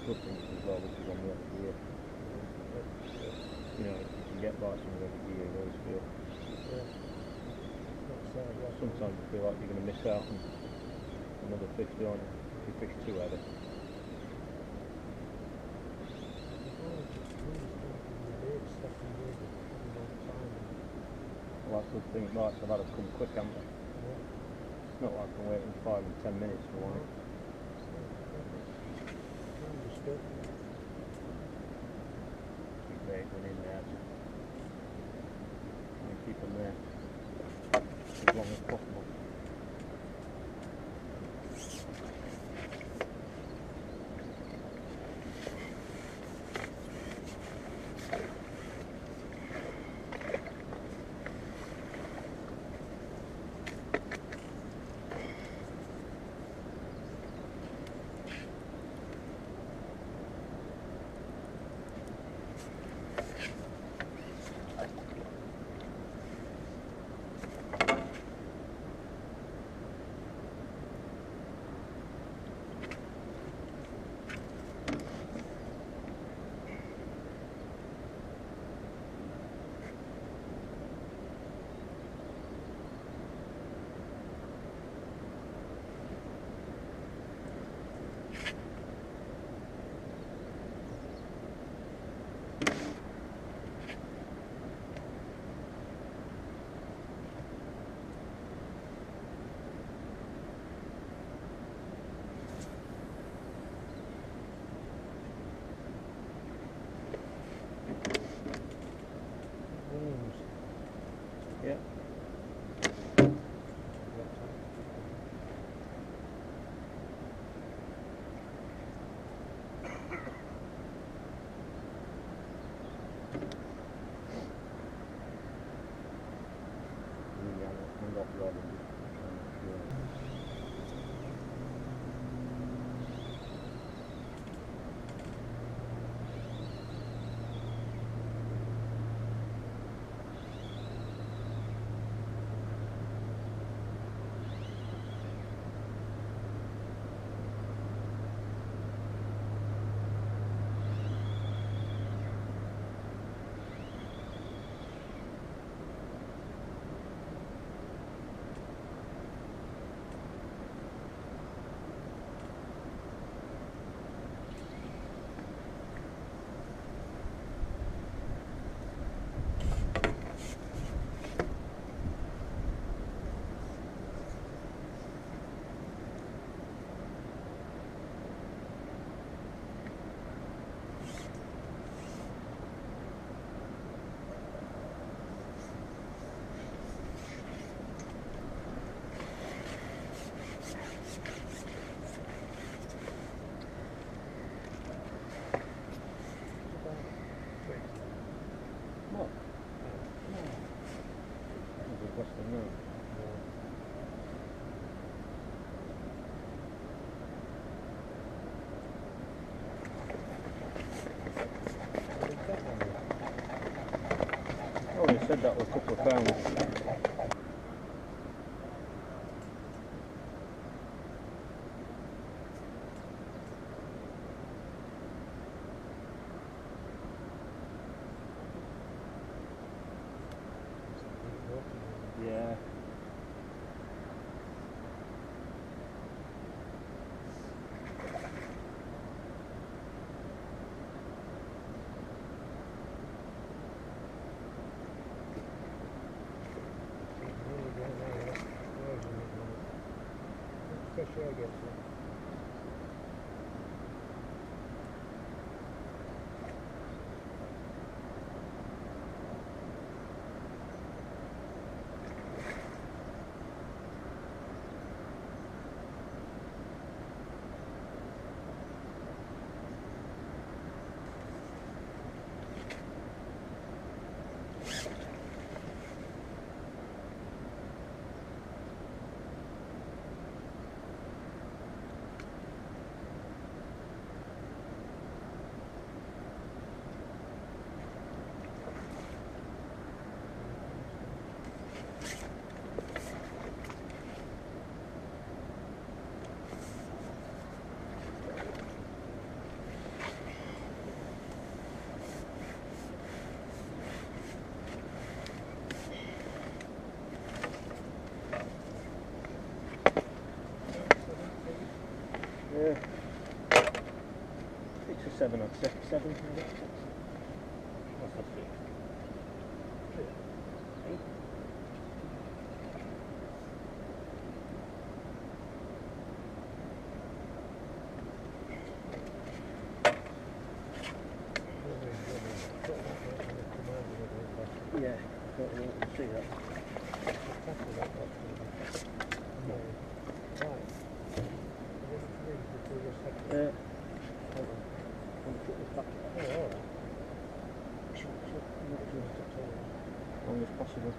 good things as well, which is on the other gear. You know, if you can get by some of the other gear, you always feel. Sometimes you feel like you're going to miss out on another fish, don't you? If you fish too heavy. Well, that's the thing, right, so I've had to come quick, haven't I? It's not like I'm waiting 5 and 10 minutes for one. Keep baiting in there. And keep them there as long as possible. Yeah. Oh, you said that was a couple of pounds. Yeah. Sure, I guess so. or 7 on 7 maybe? What's that? 8? Yeah, don't really see that. As long as possible.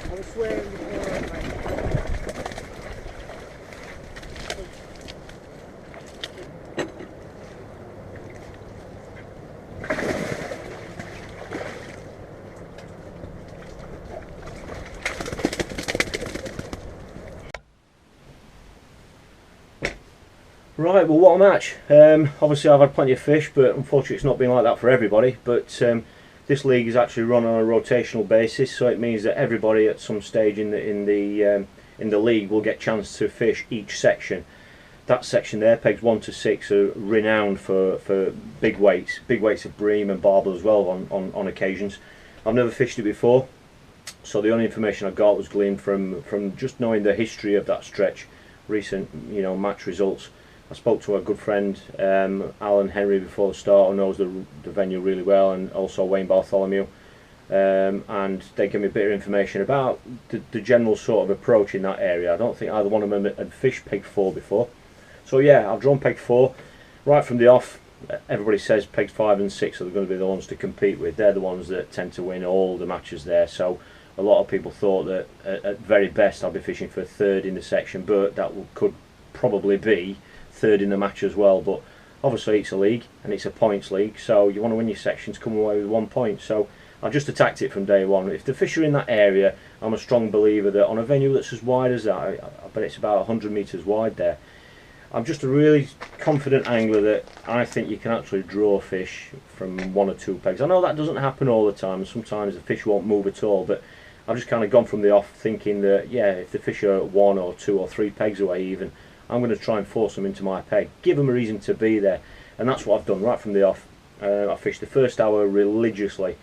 I was swearing before Right, well, what a match. Obviously I've had plenty of fish, but unfortunately it's not been like that for everybody. But this league is actually run on a rotational basis, so it means that everybody at some stage in the league will get a chance to fish each section. That section there, pegs 1 to 6, are renowned for big weights of bream and barbel as well on occasions. I've never fished it before, so the only information I got was gleaned from just knowing the history of that stretch, recent match results. I spoke to a good friend, Alan Henry, before the start, who knows the venue really well, and also Wayne Bartholomew, and they gave me a bit of information about the general sort of approach in that area. I don't think either one of them had fished peg 4 before, so yeah, I've drawn peg 4 right from the off. Everybody says pegs 5 and 6 are going to be the ones to compete with. They're the ones that tend to win all the matches there, so a lot of people thought that at very best I'll be fishing for 3rd in the section, but that could probably be 3rd in the match as well. But obviously it's a league and it's a points league, so you want to win your sections, come away with 1 point. So I just attacked it from day one. If the fish are in that area, I'm a strong believer that on a venue that's as wide as that, I bet it's about 100 metres wide there, I'm just a really confident angler that I think you can actually draw fish from 1 or 2 pegs. I know that doesn't happen all the time, sometimes the fish won't move at all, but I've just kind of gone from the off thinking that, yeah, if the fish are 1 or 2 or 3 pegs away even, I'm going to try and force them into my peg, give them a reason to be there, and that's what I've done right from the off. I fished the first hour religiously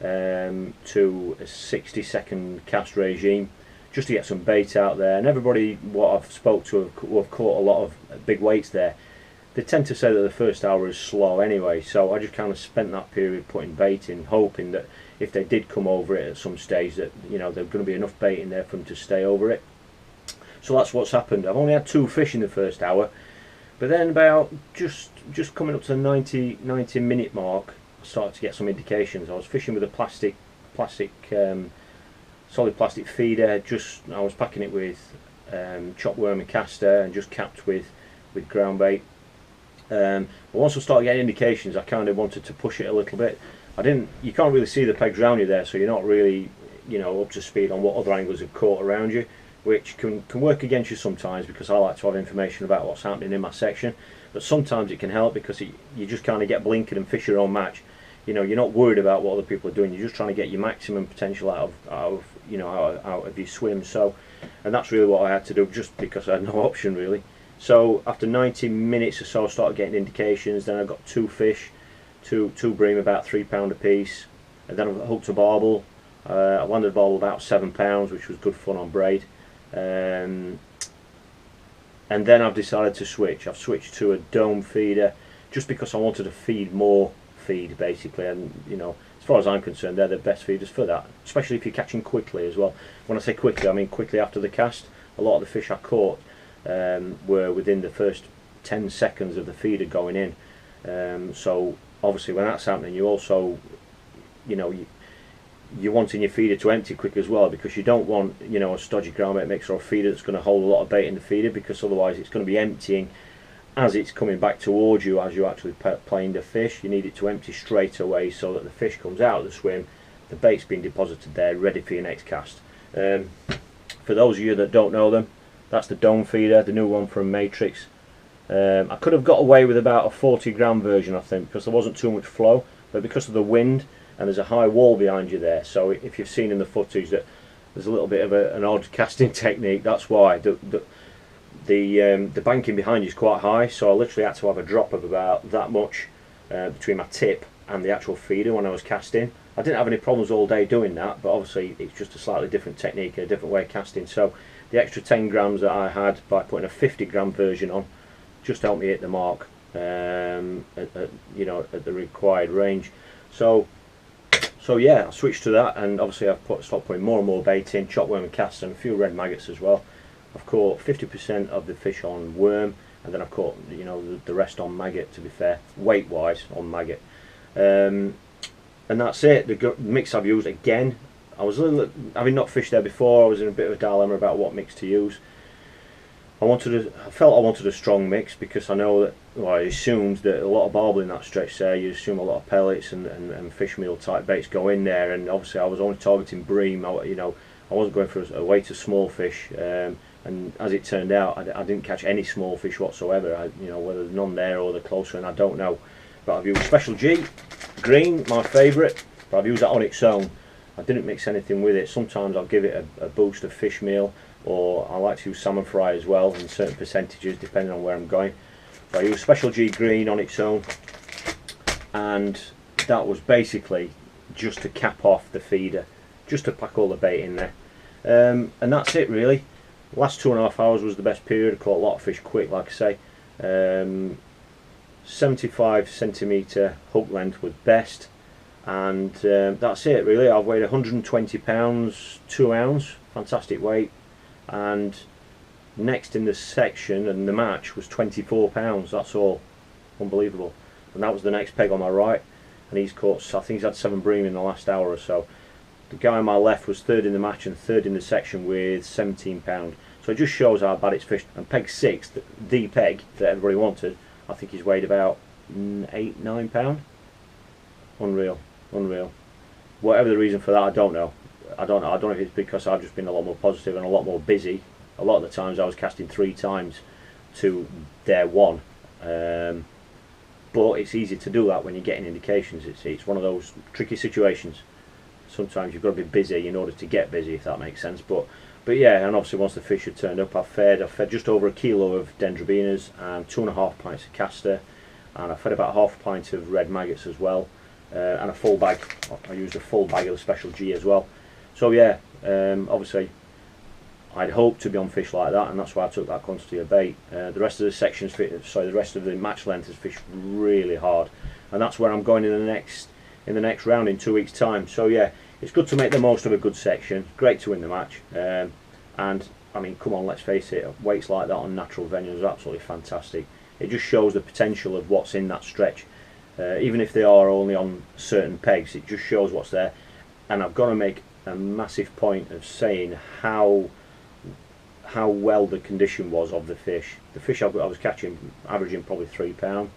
to a 60-second cast regime, just to get some bait out there. And everybody what I've spoke to who have caught a lot of big weights there, they tend to say that the first hour is slow anyway, so I just kind of spent that period putting bait in, hoping that if they did come over it at some stage that there's going to be enough bait in there for them to stay over it. So that's what's happened. I've only had 2 fish in the first hour, but then about just coming up to the 90 minute mark, I started to get some indications. I was fishing with a solid plastic feeder. I was packing it with chopped worm and caster, and just capped with ground bait. But once I started getting indications, I kind of wanted to push it a little bit. You can't really see the pegs around you there, so you're not really up to speed on what other anglers have caught around you, which can work against you sometimes, because I like to have information about what's happening in my section. But sometimes it can help, because you just kind of get blinkered and fish your own match. You're not worried about what other people are doing. You're just trying to get your maximum potential out of your swim. So, and that's really what I had to do, just because I had no option really. So after 90 minutes or so, I started getting indications. Then I got 2 fish, two bream about £3 a piece, and then I hooked a barbel. I landed a barbel about £7, which was good fun on braid. and then I've decided to switch. I've switched to a dome feeder just because I wanted to feed more feed basically, and as far as I'm concerned, they're the best feeders for that, especially if you're catching quickly as well. When I say quickly, I mean quickly after the cast. A lot of the fish I caught were within the first 10 seconds of the feeder going in, so obviously when that's happening, you also you're wanting your feeder to empty quick as well, because you don't want a stodgy groundbait mixer or feeder that's going to hold a lot of bait in the feeder, because otherwise it's going to be emptying as it's coming back towards you as you're actually playing the fish. You need it to empty straight away so that the fish comes out of the swim, the bait's been deposited there, ready for your next cast. For those of you that don't know them, that's the dome feeder, the new one from Matrix. I could have got away with about a 40 gram version, I think, because there wasn't too much flow, but because of the wind and there's a high wall behind you there, so if you've seen in the footage that there's a little bit of an odd casting technique, that's why. The banking behind you is quite high, so I literally had to have a drop of about that much between my tip and the actual feeder when I was casting. I didn't have any problems all day doing that, but obviously it's just a slightly different technique and a different way of casting. So the extra 10 grams that I had by putting a 50 gram version on just helped me hit the mark at the required range. So yeah, I switched to that, and obviously I've stopped putting more and more bait in, chop worm and cast, and a few red maggots as well. I've caught 50% of the fish on worm, and then I've caught the rest on maggot, to be fair, weight wise on maggot. And that's it. The mix I've used, again, I was having not fished there before, I was in a bit of a dilemma about what mix to use. I felt I wanted a strong mix, because I know that, well, I assumed that a lot of barbel in that stretch there, you assume a lot of pellets and fish meal type baits go in there, and obviously I was only targeting bream. I wasn't going for a way to small fish, and as it turned out, I didn't catch any small fish whatsoever. Whether there's none there or they're closer, and I don't know. But I've used Special G green, my favourite, but I've used that on its own. I didn't mix anything with it. Sometimes I'll give it a boost of fish meal, or I like to use salmon fry as well in certain percentages depending on where I'm going. So I use Special G green on its own, and that was basically just to cap off the feeder, just to pack all the bait in there, and that's it really. Last 2.5 hours was the best period. I caught a lot of fish quick, like I say. 75 centimetre hook length was best, and that's it really. I've weighed 120 pounds 2 ounce, fantastic weight, and next in the section and the match was 24 pounds. That's all, unbelievable. And that was the next peg on my right, and he's caught, I think he's had 7 bream in the last hour or so. The guy on my left was 3rd in the match and 3rd in the section with 17 pound. So it just shows how bad it's fished. And peg 6, the peg that everybody wanted, I think he's weighed about 8-9 pound. Unreal. Whatever the reason for that, I don't know. I don't know if it's because I've just been a lot more positive and a lot more busy. A lot of the times I was casting 3 times to their 1. But it's easy to do that when you're getting indications. It's one of those tricky situations. Sometimes you've got to be busy in order to get busy, if that makes sense. But yeah, and obviously once the fish had turned up, I've fed just over 1 kilo of dendrobinas and 2.5 pints of castor, and I fed about half a pint of red maggots as well, and a full bag. I used a full bag of the Special G as well. So yeah, obviously I'd hoped to be on fish like that, and that's why I took that quantity of bait. The rest of the sections, the rest of the match length is fished really hard, and that's where I'm going in the next round in 2 weeks' time. So yeah, it's good to make the most of a good section. Great to win the match, and I mean, come on, let's face it, weights like that on natural venues are absolutely fantastic. It just shows the potential of what's in that stretch, even if they are only on certain pegs. It just shows what's there, and I've got to make a massive point of saying how well the condition was of the fish. The fish I was catching, averaging probably £3,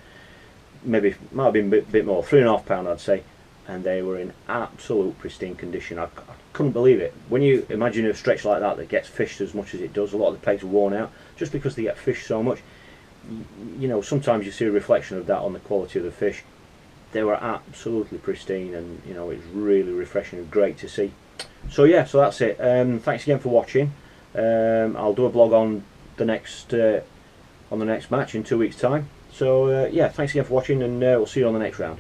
maybe might have been a bit more, £3.5 I'd say, and they were in absolute pristine condition. I couldn't believe it. When you imagine a stretch like that gets fished as much as it does, a lot of the pegs are worn out just because they get fished so much. Sometimes you see a reflection of that on the quality of the fish. They were absolutely pristine, and it's really refreshing and great to see. So yeah, so that's it. Thanks again for watching. I'll do a blog on the next match in 2 weeks' time. So yeah, thanks again for watching, and we'll see you on the next round.